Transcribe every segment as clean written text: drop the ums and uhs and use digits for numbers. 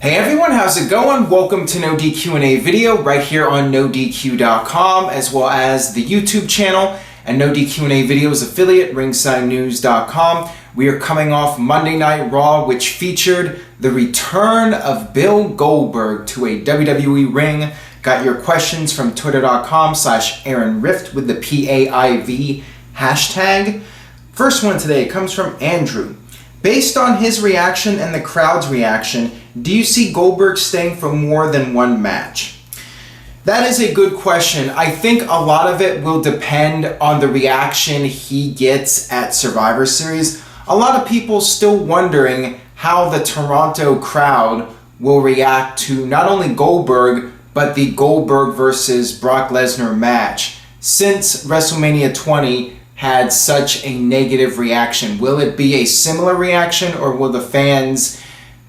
Hey everyone, how's it going? Welcome to NoDQ&A video right here on NoDQ.com, as well as the YouTube channel and NoDQ&A videos affiliate, ringsidenews.com. We are coming off Monday Night Raw, which featured the return of Bill Goldberg to a WWE ring. Got your questions from twitter.com/AaronRift with the PAIV hashtag. First one today comes from Andrew. Based on his reaction and the crowd's reaction, do you see Goldberg staying for more than one match? That is a good question. I think a lot of it will depend on the reaction he gets at Survivor Series. A lot of people still wondering how the Toronto crowd will react to not only Goldberg, but the Goldberg versus Brock Lesnar match. Since WrestleMania 20 had such a negative reaction, will it be a similar reaction, or will the fans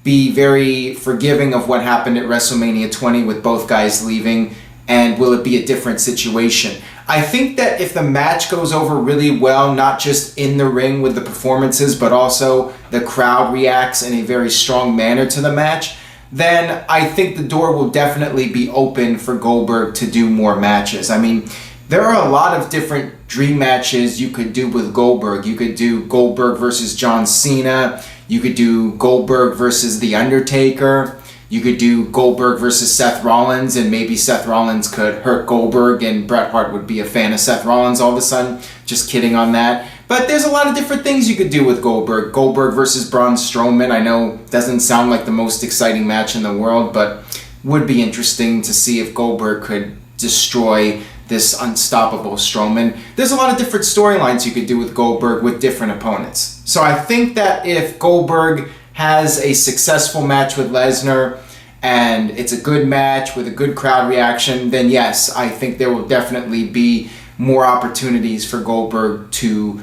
be very forgiving of what happened at WrestleMania 20 with both guys leaving, and will it be a different situation? I think that if the match goes over really well, not just in the ring with the performances, but also the crowd reacts in a very strong manner to the match, then I think the door will definitely be open for Goldberg to do more matches. I mean, there are a lot of different dream matches you could do with Goldberg. You could do Goldberg versus John Cena. You could do Goldberg versus The Undertaker. You could do Goldberg versus Seth Rollins, and maybe Seth Rollins could hurt Goldberg and Bret Hart would be a fan of Seth Rollins all of a sudden. Just kidding on that. But there's a lot of different things you could do with Goldberg. Goldberg versus Braun Strowman, I know doesn't sound like the most exciting match in the world, but would be interesting to see if Goldberg could destroy this unstoppable Strowman. There's a lot of different storylines you could do with Goldberg with different opponents. So I think that if Goldberg has a successful match with Lesnar and it's a good match with a good crowd reaction, then yes, I think there will definitely be more opportunities for Goldberg to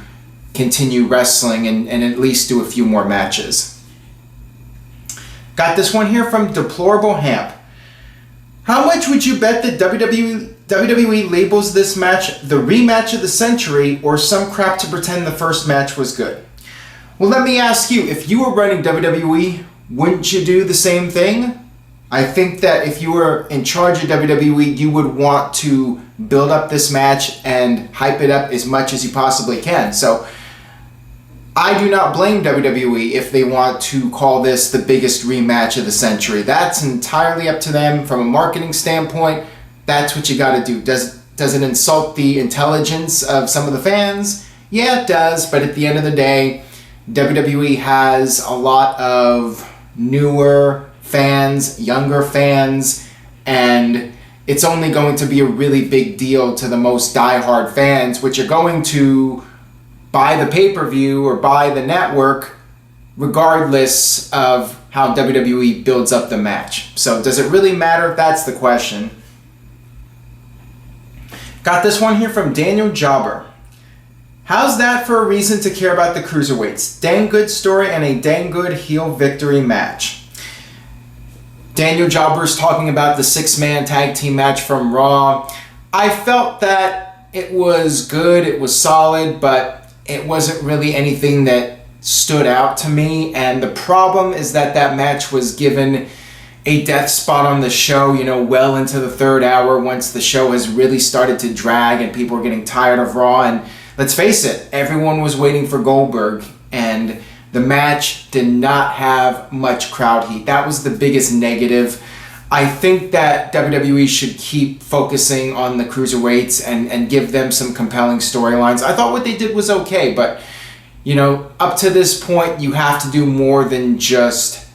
continue wrestling and at least do a few more matches. Got this one here from Deplorable Hamp. How much would you bet that WWE labels this match the rematch of the century, or some crap to pretend the first match was good? Well, let me ask you, if you were running WWE, wouldn't you do the same thing? I think that if you were in charge of WWE, you would want to build up this match and hype it up as much as you possibly can. So I do not blame WWE if they want to call this the biggest rematch of the century. That's entirely up to them from a marketing standpoint. That's what you got to do. Does it insult the intelligence of some of the fans? Yeah, it does. But at the end of the day, WWE has a lot of newer fans, younger fans, and it's only going to be a really big deal to the most diehard fans, which are going to buy the pay-per-view or buy the network regardless of how WWE builds up the match. So does it really matter? That's the question. Got this one here from Daniel Jobber. How's that for a reason to care about the cruiserweights? Dang good story and a dang good heel victory match. Daniel Jobber's talking about the 6-man tag team match from Raw. I felt that it was good, it was solid, but it wasn't really anything that stood out to me. And the problem is that that match was given a death spot on the show, well into the third hour, once the show has really started to drag and people are getting tired of Raw. And let's face it, everyone was waiting for Goldberg, and the match did not have much crowd heat. That was the biggest negative. I think that WWE should keep focusing on the cruiserweights and give them some compelling storylines. I thought what they did was okay, but up to this point, you have to do more than just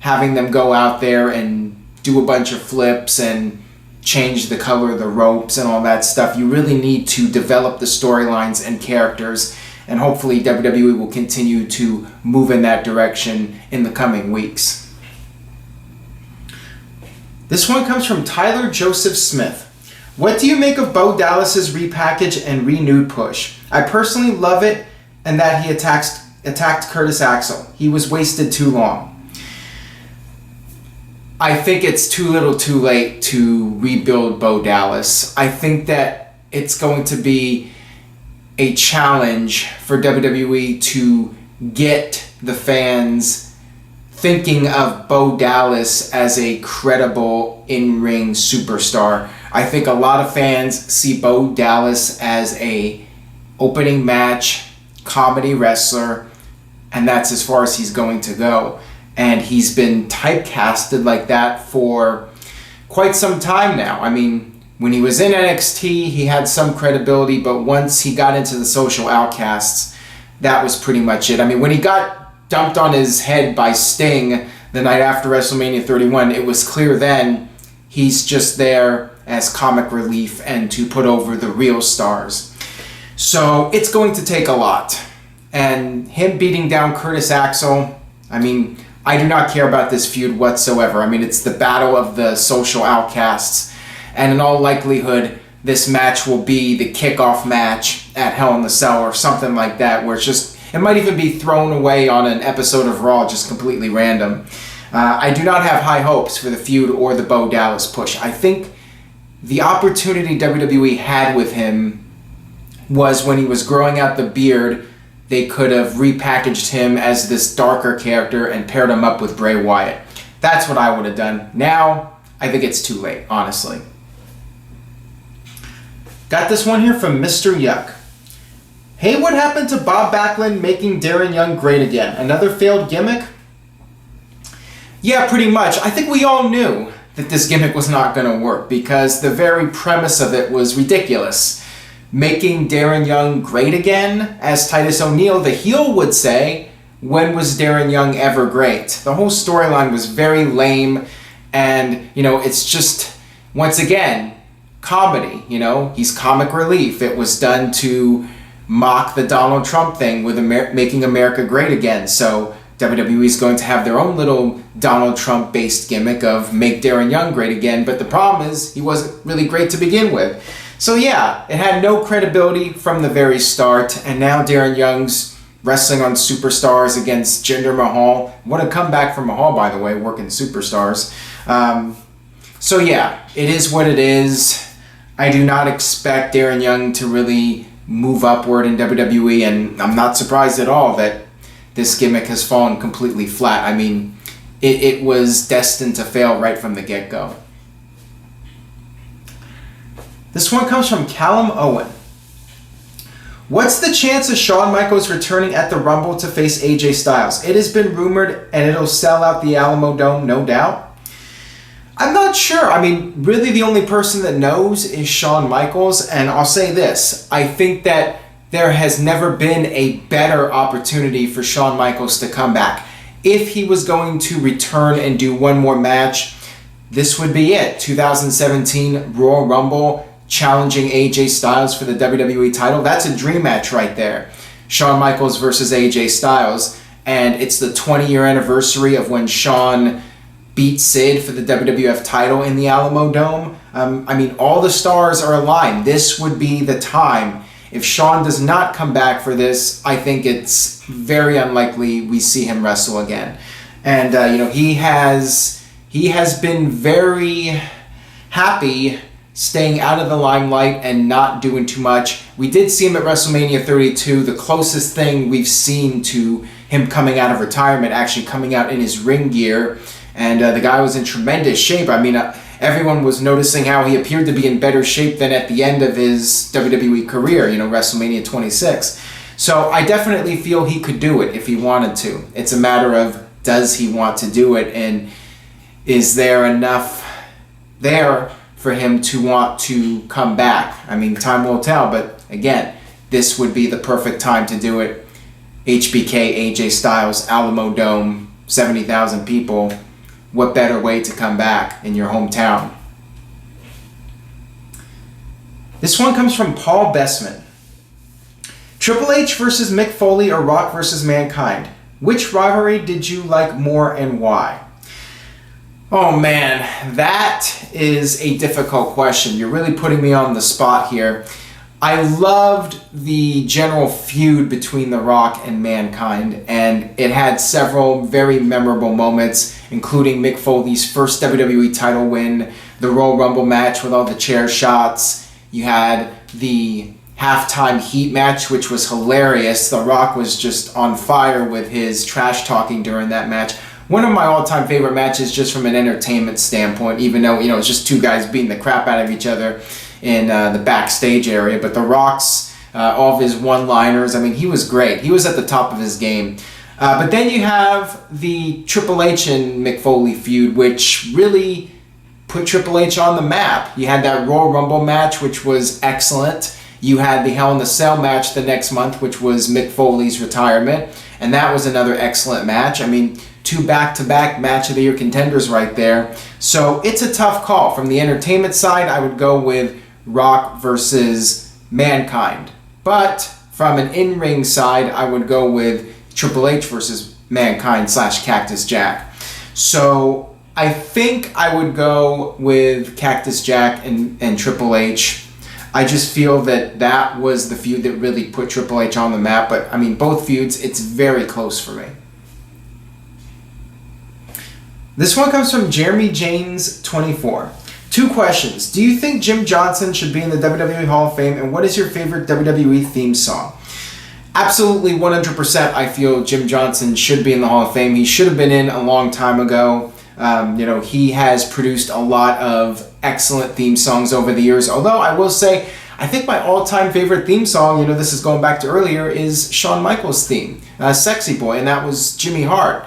having them go out there and do a bunch of flips and change the color of the ropes and all that stuff. You really need to develop the storylines and characters, and hopefully WWE will continue to move in that direction in the coming weeks. This one comes from Tyler Joseph Smith. What do you make of Bo Dallas's repackage and renewed push? I personally love it, and that he attacked Curtis Axel. He was wasted too long. I think it's too little too late to rebuild Bo Dallas. I think that it's going to be a challenge for WWE to get the fans thinking of Bo Dallas as a credible in-ring superstar. I think a lot of fans see Bo Dallas as a opening match comedy wrestler, and that's as far as he's going to go. And he's been typecasted like that for quite some time now. I mean, when he was in NXT, he had some credibility, but once he got into the Social Outcasts, that was pretty much it. I mean, when he got dumped on his head by Sting the night after WrestleMania 31, it was clear then he's just there as comic relief and to put over the real stars. So it's going to take a lot. And him beating down Curtis Axel, I mean, I do not care about this feud whatsoever. I mean, it's the battle of the Social Outcasts, and in all likelihood, this match will be the kickoff match at Hell in the Cell or something like that, where it might even be thrown away on an episode of Raw, just completely random. I do not have high hopes for the feud or the Bo Dallas push. I think the opportunity WWE had with him was when he was growing out the beard. They could have repackaged him as this darker character and paired him up with Bray Wyatt. That's what I would have done. Now, I think it's too late, honestly. Got this one here from Mr. Yuck. Hey, what happened to Bob Backlund making Darren Young great again? Another failed gimmick? Yeah, pretty much. I think we all knew that this gimmick was not going to work because the very premise of it was ridiculous. Making Darren Young great again, as Titus O'Neil, the heel, would say, when was Darren Young ever great? The whole storyline was very lame, and, it's just, once again, comedy, he's comic relief. It was done to mock the Donald Trump thing with making America great again, so WWE is going to have their own little Donald Trump-based gimmick of make Darren Young great again, but the problem is he wasn't really great to begin with. So yeah, it had no credibility from the very start, and now Darren Young's wrestling on Superstars against Jinder Mahal. What a comeback from Mahal, by the way, working Superstars. So yeah, it is what it is. I do not expect Darren Young to really move upward in WWE, and I'm not surprised at all that this gimmick has fallen completely flat. I mean, it was destined to fail right from the get-go. This one comes from Callum Owen. What's the chance of Shawn Michaels returning at the Rumble to face AJ Styles? It has been rumored and it'll sell out the Alamo Dome, no doubt. I'm not sure. I mean, really the only person that knows is Shawn Michaels, and I'll say this. I think that there has never been a better opportunity for Shawn Michaels to come back. If he was going to return and do one more match, this would be it. 2017 Royal Rumble, challenging AJ Styles for the WWE title. That's a dream match right there. Shawn Michaels versus AJ Styles. And it's the 20-year anniversary of when Shawn beat Sid for the WWF title in the Alamo Dome. I mean, all the stars are aligned. This would be the time. If Shawn does not come back for this, I think it's very unlikely we see him wrestle again. And, he has been very happy staying out of the limelight and not doing too much. We did see him at WrestleMania 32, the closest thing we've seen to him coming out of retirement, actually coming out in his ring gear. And the guy was in tremendous shape. I mean, everyone was noticing how he appeared to be in better shape than at the end of his WWE career, WrestleMania 26. So I definitely feel he could do it if he wanted to. It's a matter of, does he want to do it, and is there enough there for him to want to come back? I mean, time will tell, but again, this would be the perfect time to do it. HBK, AJ Styles, Alamo Dome, 70,000 people. What better way to come back in your hometown? This one comes from Paul Bessman. Triple H versus Mick Foley or Rock versus Mankind? Which rivalry did you like more and why? Oh man, that is a difficult question. You're really putting me on the spot here. I loved the general feud between The Rock and Mankind, and it had several very memorable moments, including Mick Foley's first WWE title win, the Royal Rumble match with all the chair shots. You had the halftime heat match, which was hilarious. The Rock was just on fire with his trash talking during that match. one of my all-time favorite matches just from an entertainment standpoint, even though, it's just two guys beating the crap out of each other in the backstage area. But The Rock's, all of his one-liners, I mean, he was great. He was at the top of his game. But then you have the Triple H and Mick Foley feud, which really put Triple H on the map. You had that Royal Rumble match, which was excellent. You had the Hell in a Cell match the next month, which was Mick Foley's retirement. And that was another excellent match. I mean, two back-to-back match of the year contenders right there. So it's a tough call. From the entertainment side, I would go with Rock versus Mankind. But from an in-ring side, I would go with Triple H versus Mankind / Cactus Jack. So I think I would go with Cactus Jack and Triple H. I just feel that was the feud that really put Triple H on the map. But, I mean, both feuds, it's very close for me. This one comes from Jeremy James 24. 2 questions. Do you think Jim Johnson should be in the WWE Hall of Fame? And what is your favorite WWE theme song? Absolutely 100% I feel Jim Johnson should be in the Hall of Fame. He should have been in a long time ago. He has produced a lot of excellent theme songs over the years. Although I will say, I think my all-time favorite theme song, this is going back to earlier, is Shawn Michaels' theme, Sexy Boy, and that was Jimmy Hart.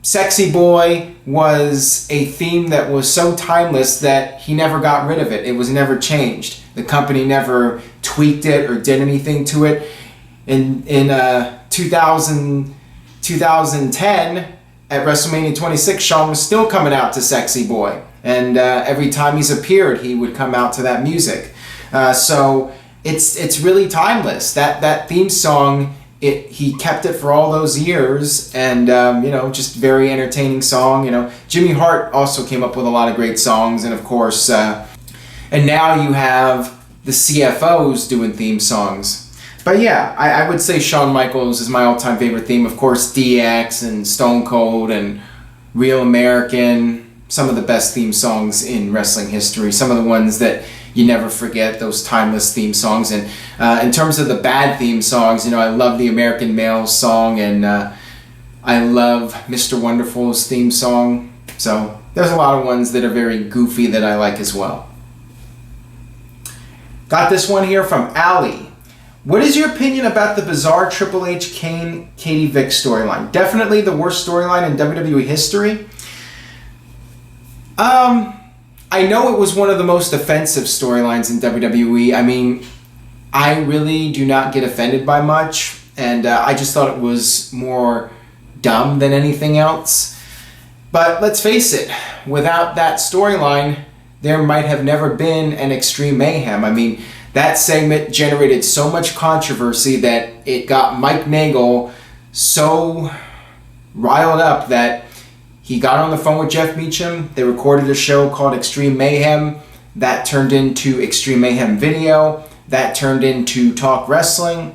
Sexy Boy was a theme that was so timeless that he never got rid of it. It was never changed. The company never tweaked it or did anything to it. In 2010, at WrestleMania 26, Shawn was still coming out to Sexy Boy. And every time he's appeared, he would come out to that music. So it's really timeless. That theme song, he kept it for all those years, and just very entertaining song. Jimmy Hart also came up with a lot of great songs, and of course, and now you have the CFOs doing theme songs. But yeah, I would say Shawn Michaels is my all-time favorite theme. Of course, DX and Stone Cold and Real American, some of the best theme songs in wrestling history. Some of the ones that you never forget, those timeless theme songs. And in terms of the bad theme songs, I love the American Male song, and I love Mr. Wonderful's theme song. So there's a lot of ones that are very goofy that I like as well. Got this one here from Ali. What is your opinion about the bizarre Triple H Kane Katie Vick storyline? Definitely the worst storyline in WWE history. I know it was one of the most offensive storylines in WWE. I mean, I really do not get offended by much, and I just thought it was more dumb than anything else. But let's face it, without that storyline, there might have never been an Extreme Mayhem. I mean, that segment generated so much controversy that it got Mike Nagel so riled up that he got on the phone with Jeff Meacham. They recorded a show called Extreme Mayhem. That turned into Extreme Mayhem Video. That turned into Talk Wrestling.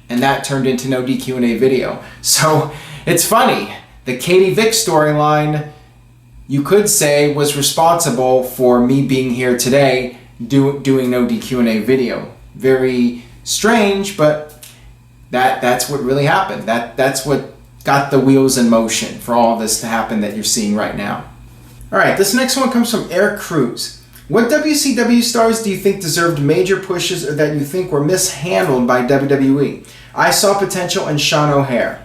And that turned into NoDQ&A Video. So it's funny. The Katie Vick storyline, you could say, was responsible for me being here today doing NoDQ&A Video. Very strange, but that's what really happened. That's what got the wheels in motion for all of this to happen that you're seeing right now. All right, this next one comes from Eric Cruz. What WCW stars do you think deserved major pushes or that you think were mishandled by WWE? I saw potential in Sean O'Haire.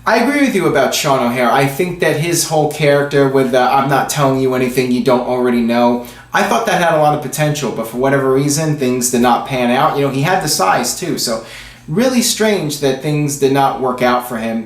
I agree with you about Sean O'Haire. I think that his whole character with I'm not telling you anything you don't already know, I thought that had a lot of potential, but for whatever reason, things did not pan out. He had the size too, so really strange that things did not work out for him.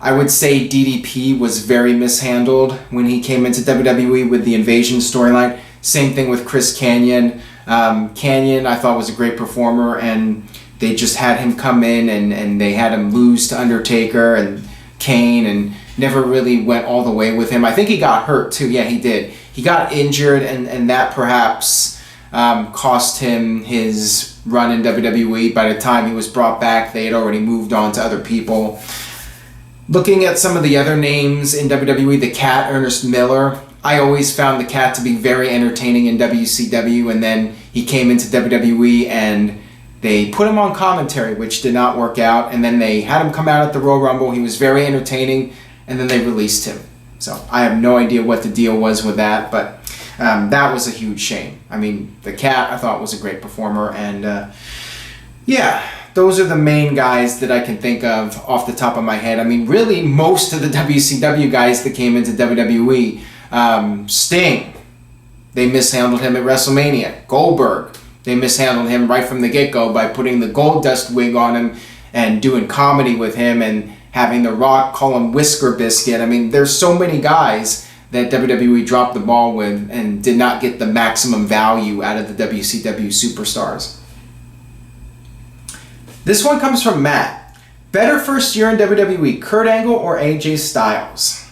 I would say DDP was very mishandled when he came into WWE with the Invasion storyline. Same thing with Chris Kanyon. Kanyon, I thought, was a great performer, and they just had him come in and they had him lose to Undertaker and Kane and never really went all the way with him. I think he got hurt too. Yeah, he did. He got injured, and that perhaps cost him his run in WWE. By the time he was brought back, they had already moved on to other people. Looking at some of the other names in WWE, the Cat, Ernest Miller, I always found the Cat to be very entertaining in WCW, and then he came into WWE and they put him on commentary, which did not work out, and then they had him come out at the Royal Rumble. He was very entertaining, and then they released him. So I have no idea what the deal was with that, but that was a huge shame. I mean, the Cat, I thought, was a great performer, and yeah, those are the main guys that I can think of off the top of my head. I mean, really, most of the WCW guys that came into WWE, Sting, they mishandled him at WrestleMania. Goldberg, they mishandled him right from the get-go by putting the gold dust wig on him and doing comedy with him and having The Rock call him Whisker Biscuit. I mean, there's so many guys that WWE dropped the ball with and did not get the maximum value out of the WCW superstars. This one comes from Matt. Better first year in WWE, Kurt Angle or AJ Styles?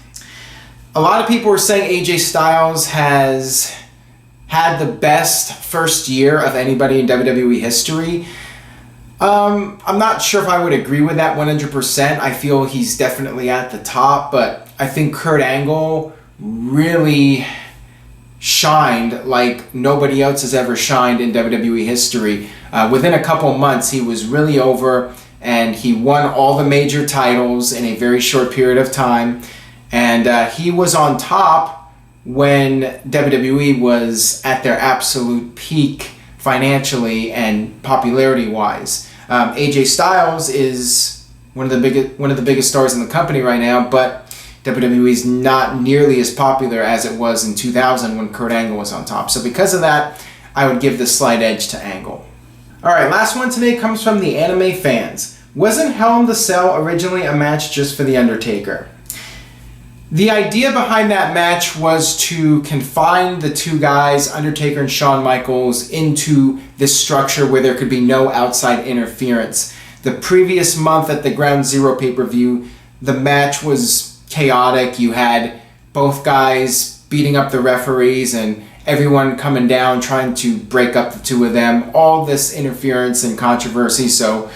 A lot of people are saying AJ Styles has had the best first year of anybody in WWE history. I'm not sure if I would agree with that 100%. I feel he's definitely at the top, but I think Kurt Angle really shined like nobody else has ever shined in WWE history. Within a couple months, he was really over, and he won all the major titles in a very short period of time. And he was on top when WWE was at their absolute peak financially and popularity-wise. AJ Styles is one of the biggest stars in the company right now, but WWE is not nearly as popular as it was in 2000 when Kurt Angle was on top. So because of that, I would give the slight edge to Angle. Alright, last one today comes from the anime fans. Wasn't Hell in the Cell originally a match just for The Undertaker? The idea behind that match was to confine the two guys, Undertaker and Shawn Michaels, into this structure where there could be no outside interference. The previous month at the Ground Zero pay-per-view, the match was chaotic. You had both guys beating up the referees and everyone coming down trying to break up the two of them. All this interference and controversy. So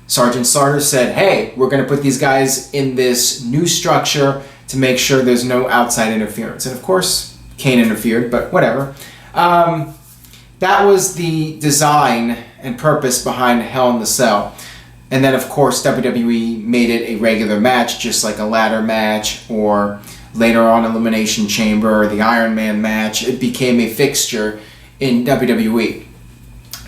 Sergeant Slaughter said, hey, we're going to put these guys in this new structure to make sure there's no outside interference. And of course, Kane interfered, but whatever. That was the design and purpose behind Hell in the Cell. And then, of course, WWE made it a regular match, just like a ladder match, or later on Elimination Chamber, or the Iron Man match. It became a fixture in WWE.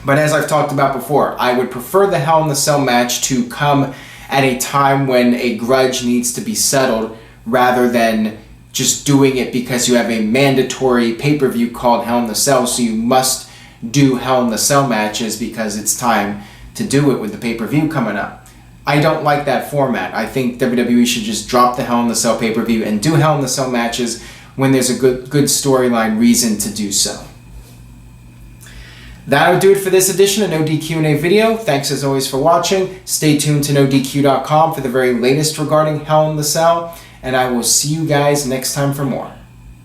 But as I've talked about before, I would prefer the Hell in the Cell match to come at a time when a grudge needs to be settled, rather than just doing it because you have a mandatory pay-per-view called Hell in the Cell, so you must do Hell in the Cell matches because it's time to do it with the pay-per-view coming up. I don't like that format. I think WWE should just drop the Hell in the Cell pay-per-view and do Hell in the Cell matches when there's a good storyline reason to do so. That'll do it for this edition of NoDQ&A video. Thanks as always for watching. Stay tuned to NoDQ.com for the very latest regarding Hell in the Cell, and I will see you guys next time for more.